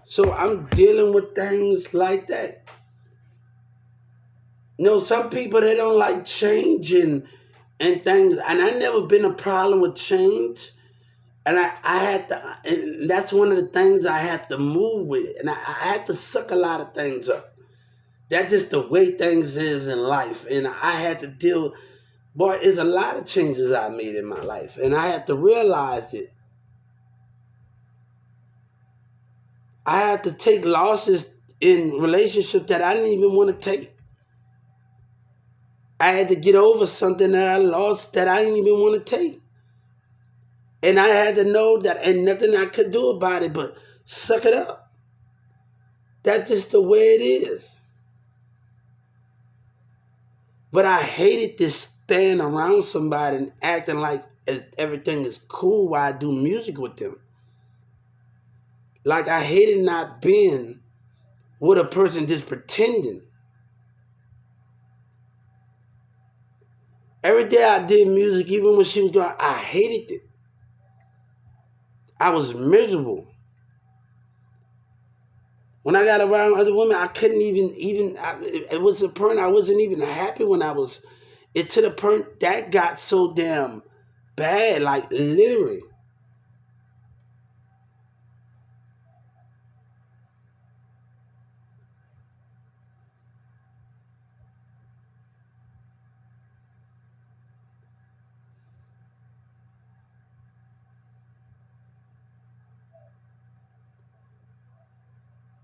So I'm dealing with things like that. Some people they don't like changing and things, and I never been a problem with change. And I had to, and that's one of the things I had to move with it. And I had to suck a lot of things up. That's just the way things is in life. And I had to deal, boy, there's a lot of changes I made in my life. And I had to realize it. I had to take losses in relationships that I didn't even want to take. I had to get over something that I lost that I didn't even want to take. And I had to know that, and nothing I could do about it but suck it up. That's just the way it is. But I hated to stand around somebody and acting like everything is cool while I do music with them. Like I hated not being with a person just pretending. Every day I did music, even when she was gone, I hated it. I was miserable. When I got around other women, I couldn't it was a point I wasn't even happy when I was, it to the point that got so damn bad, like literally.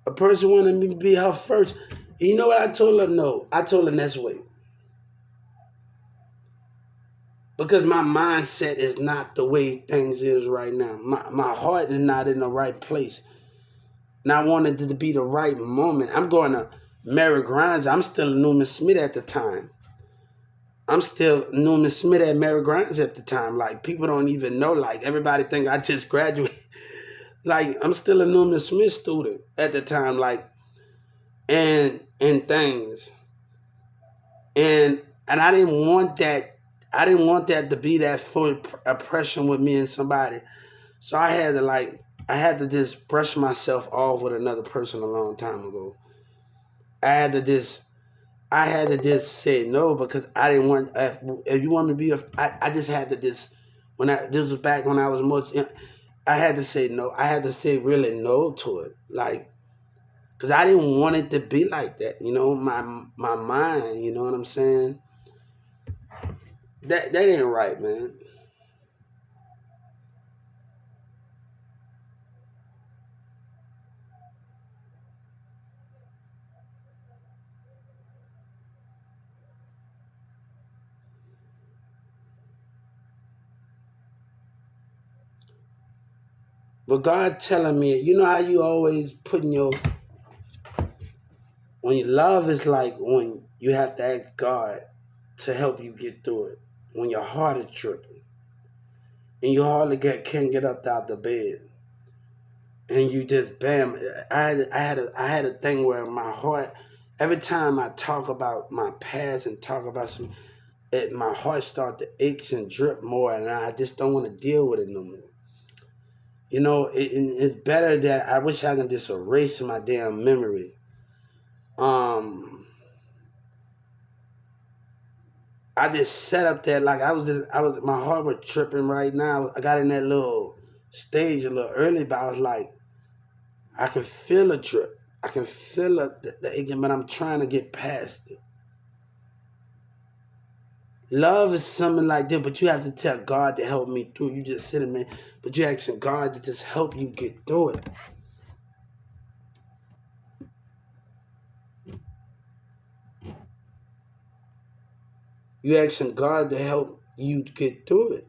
A person wanted me to be her first. You know what I told her? No. I told her next way. because my mindset is not the way things is right now. My heart is not in the right place. And I wanted it to be the right moment. I'm going to Mary Grimes. I'm still Newman Smith at the time. I'm still Newman Smith at Mary Grimes at the time. Like people don't even know. Like everybody think I just graduated. Like I'm still a Newman Smith student at the time. Like and things. And I didn't want that. I didn't want that to be that full oppression with me and somebody. So I had to just brush myself off with another person a long time ago. I had to just I had to just say no because I didn't want. If you want me to be, I just had to just when I this was back when I was much. I had to say no. I had to say really no to it, like because I didn't want it to be like that. You know, my mind. You know what I'm saying? That ain't right, man. But God telling me, you know how you always putting your when you love is like when you have to ask God to help you get through it. When your heart is tripping and you hardly can't get up out the bed and you just bam. I had a thing where my heart every time I talk about my past and talk about my heart start to ache and drip more and I just don't want to deal with it no more. You know, it's better that I wish I can just erase my damn memory. Um, I just set up there like I was my heart was tripping right now. I got in that little stage a little early, but I was like, I can feel a drip. I can feel the aching, but I'm trying to get past it. Love is something like that, but you have to tell God to help me through. You just sitting there, but you asking God to just help you get through it. You asking God to help you get through it.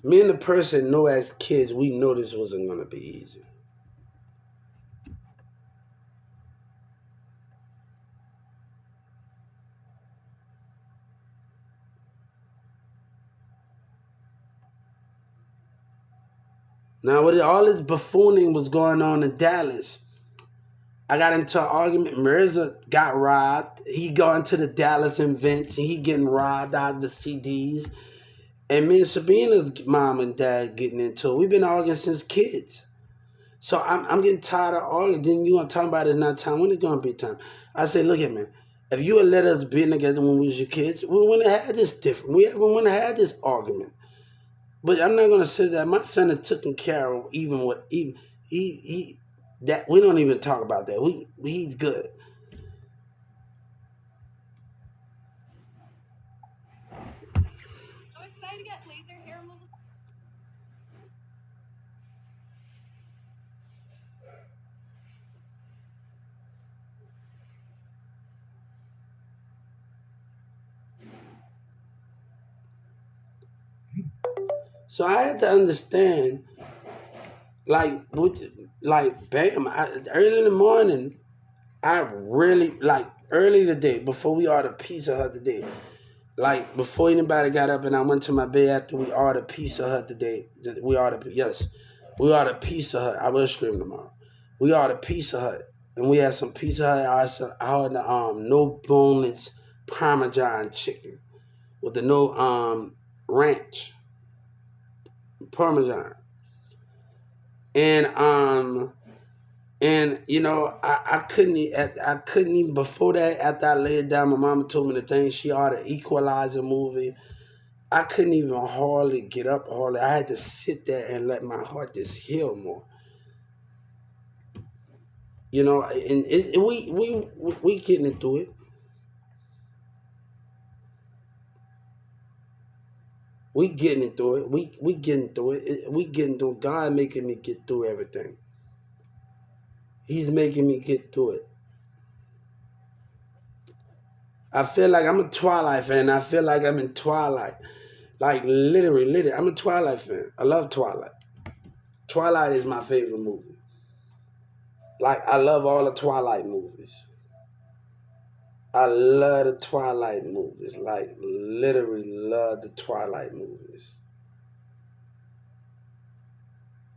Me and the person know as kids, we know this wasn't gonna be easy. Now, with all this buffooning was going on in Dallas, I got into an argument. Mirza got robbed. He got into the Dallas events and he getting robbed out of the CDs. And me and Sabina's mom and dad getting into it. We've been arguing since kids. So I'm getting tired of arguing. Then you want to talk about it's not time. When it's going to be time? I say, look at me. If you had let us be together when we was your kids, we wouldn't have had this different. We wouldn't have had this argument. But I'm not gonna say that my son is taken care of even with even he that we don't even talk about that. He's good. So I had to understand like like bam early in the morning I really like early today before we ordered Pizza Hut today. Like before anybody got up and I went to my bed after we ordered Pizza Hut today. We ordered yes. We ordered Pizza Hut. I will scream tomorrow. We ordered Pizza Hut. And we had some Pizza Hut. I had the no boneless Parmesan chicken with the no ranch Parmesan. And you know I couldn't even before that after I laid down my mama told me the thing she ordered Equalizer movie. I couldn't even hardly get up hardly. I had to sit there and let my heart just heal more. You know, and we getting into it. We getting through it. We getting through it. We getting through it. God making me get through everything. He's making me get through it. I feel like I'm a Twilight fan. I feel like I'm in Twilight. Like literally, I'm a Twilight fan. I love Twilight. Twilight is my favorite movie. Like I love all the Twilight movies. I love the Twilight movies. Like literally love the Twilight movies.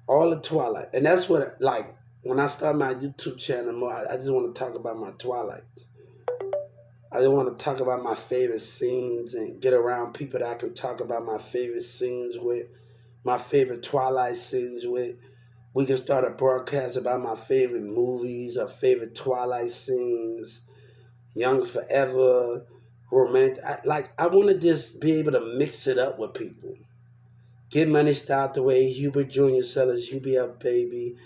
All the Twilight. And that's what like when I start my YouTube channel more, I just want to talk about my Twilight. I just want to talk about my favorite scenes and get around people that I can talk about my favorite scenes with, my favorite Twilight scenes with. We can start a broadcast about my favorite movies or favorite Twilight scenes, Young Forever, romantic. I want to just be able to mix it up with people. Get Money Start the Way, Hubert Jr. Sellers, UBL Baby.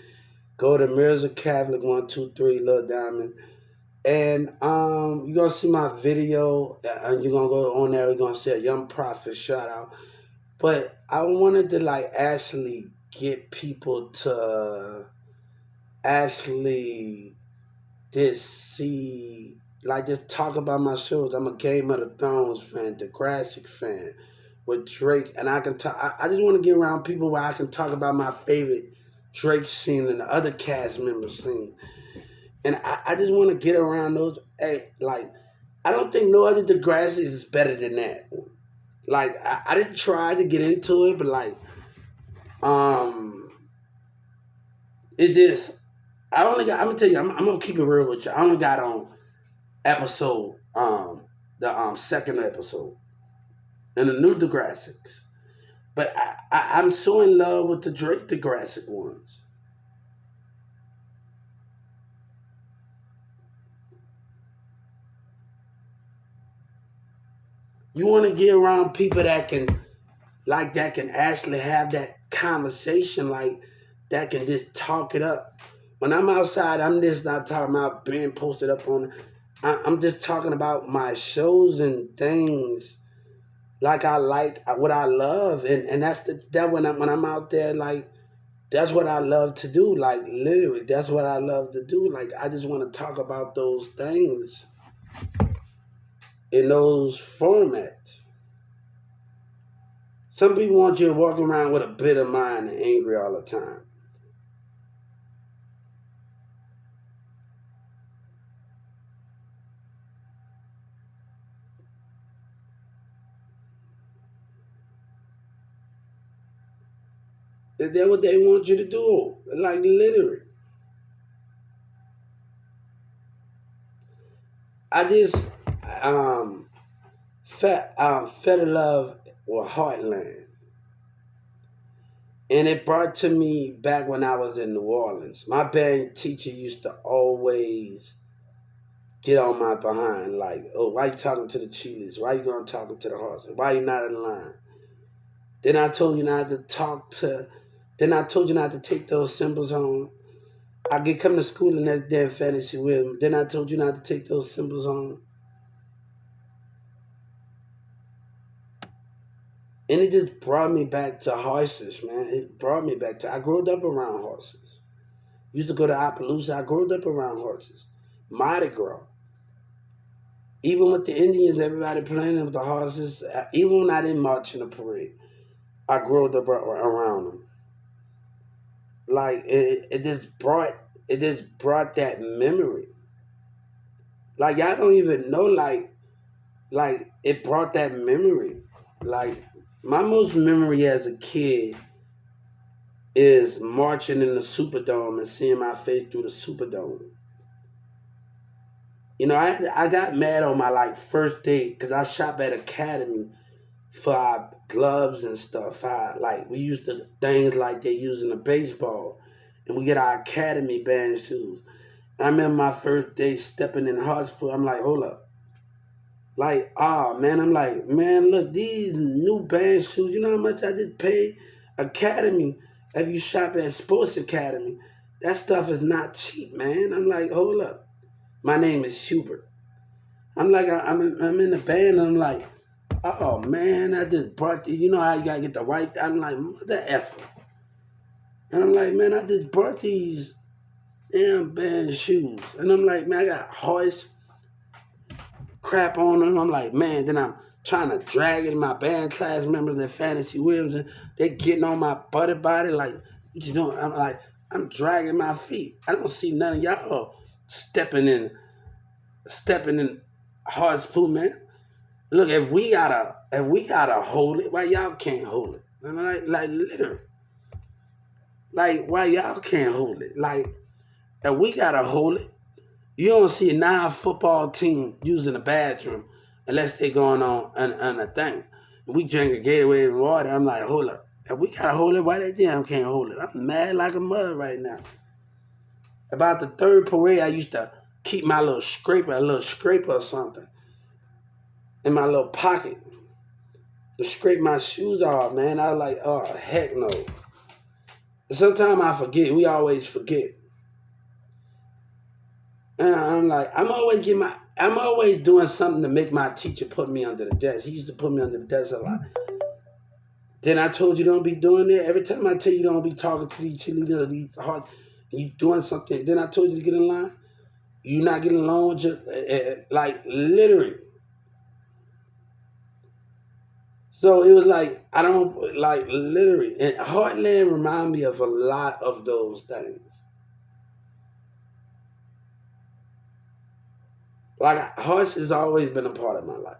Go to Mirrors Catholic 123 Lil Diamond. And you're gonna see my video and you're gonna go on there, you're gonna see a Young Prophet shout out. But I wanted to like actually get people to actually just see like just talk about my shows. I'm a Game of the Thrones fan, Degrassi fan with Drake, and I can talk. I just want to get around people where I can talk about my favorite Drake scene and the other cast members scene, and I just want to get around those. Hey, like I don't think no other Degrassi is better than that. Like I didn't try to get into it, but like um, it just I only got. I'm gonna tell you. I'm gonna keep it real with you. I only got on episode the second episode and the new Degrassics. But I'm so in love with the Drake Degrassi ones. You want to get around people that can actually have that conversation, like that can just talk it up. When I'm outside, I'm just not talking about being posted up on. I'm just talking about my shows and things like I like what I love, and that's that when I'm out there like that's what I love to do. Like literally, that's what I love to do. Like I just want to talk about those things in those formats. Some people want you to walk around with a bitter mind and angry all the time. That's what they want you to do. Like literally. I just um fell in love with Heartland. And it brought to me back when I was in New Orleans. My band teacher used to always get on my behind, like, oh, why you talking to the cheerleaders? Why you going talking to the horses? Why you not in line? Then I told you not to talk to. Then I told you not to take those symbols home. I get come to school in that damn fantasy with. Then I told you not to take those symbols home. And it just brought me back to horses, man. It brought me back to. I grew up around horses. Used to go to Appaloosa. I grew up around horses. Mardi Gras. Even with the Indians, everybody playing with the horses. Even when I didn't march in the parade, I grew up around them. Like it just brought that memory. Like y'all don't even know. Like it brought that memory. Like my most memory as a kid is marching in the Superdome and seeing my face through the Superdome. You know, I got mad on my like first day because I shop at Academy for our gloves and stuff. Like we used the things like they use in the baseball, and we get our Academy band shoes. And I remember my first day stepping in the hospital. I'm like, hold up. Like, man, I'm like, man, look, these new band shoes, you know how much I just paid? Academy, if you shop at Sports Academy, that stuff is not cheap, man. I'm like, hold up. My name is Schubert. I'm like, I'm in the band, and I'm like, Oh man, I just brought you know how you gotta get the right. I'm like, mother effer. And I'm like, man, I just brought these damn band shoes. And I'm like, man, I got horse crap on them. I'm like, man, then I'm trying to drag it in my band class members at Fantasy Williams and they getting on my body like, what you doing? I'm like, I'm dragging my feet. I don't see none of y'all stepping in hard spoon, man. Look, if we gotta hold it, why y'all can't hold it? And like literally. Like why y'all can't hold it? Like if we gotta hold it, you don't see a non-football team using the bathroom unless they going on a thing. We drink a Gatorade and water. I'm like, hold up. If we gotta hold it, why they damn can't hold it? I'm mad like a mud right now. About the third parade, I used to keep my little scraper, a little scraper or something, in my little pocket to scrape my shoes off, man. I was like, oh heck no. Sometimes I forget. We always forget. And I'm like, I'm always doing something to make my teacher put me under the desk. He used to put me under the desk a lot. Then I told you don't be doing that. Every time I tell you don't be talking to these cheerleaders, these hearts, and you doing something. Then I told you to get in line. You not getting along with your, like literally. So it was like, I don't, like literally. And Heartland remind me of a lot of those things. Like Hearts has always been a part of my life.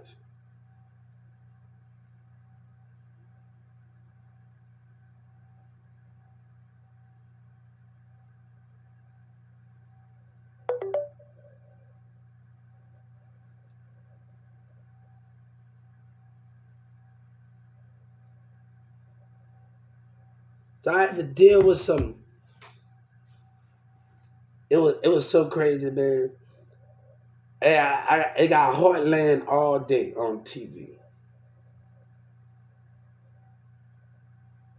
So I had to deal with some. It was so crazy, man. It got Heartland all day on TV.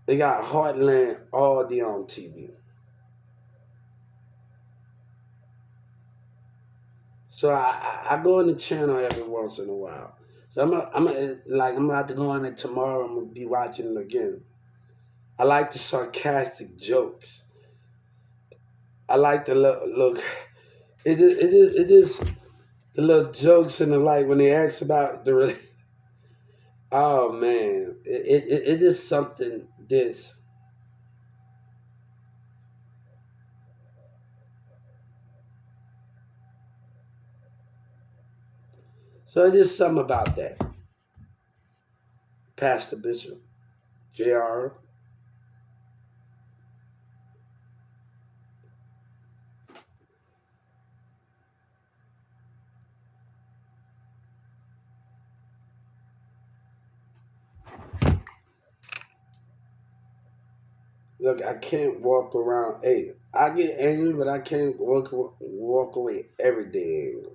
They got Heartland all day on TV. So I go on the channel every once in a while. So I'm about to go on it tomorrow. I'm gonna be watching it again. I like the sarcastic jokes. I like the look. It is the little jokes and the like when they ask about the. Oh man, it is something. This. So it is something about that. Pastor Bishop, Jr. Look, I can't walk around. Hey, I get angry, but I can't walk away every day angry.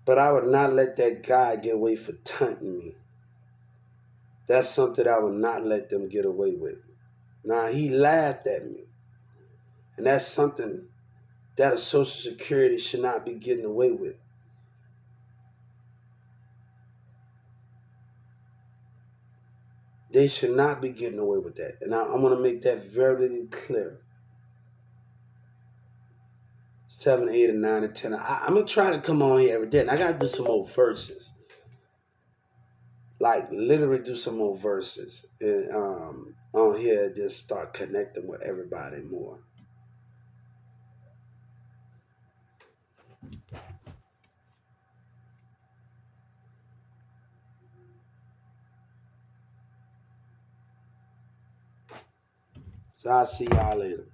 But I would not let that guy get away for taunting me. That's something I would not let them get away with. Now he laughed at me, and that's something that a Social Security should not be getting away with. They should not be getting away with that, and I'm going to make that very clear. 7, 8, and 9, and 10. I'm gonna try to come on here every day, and I gotta do some more verses. Like literally do some more verses and on here just start connecting with everybody more. So I'll see y'all later.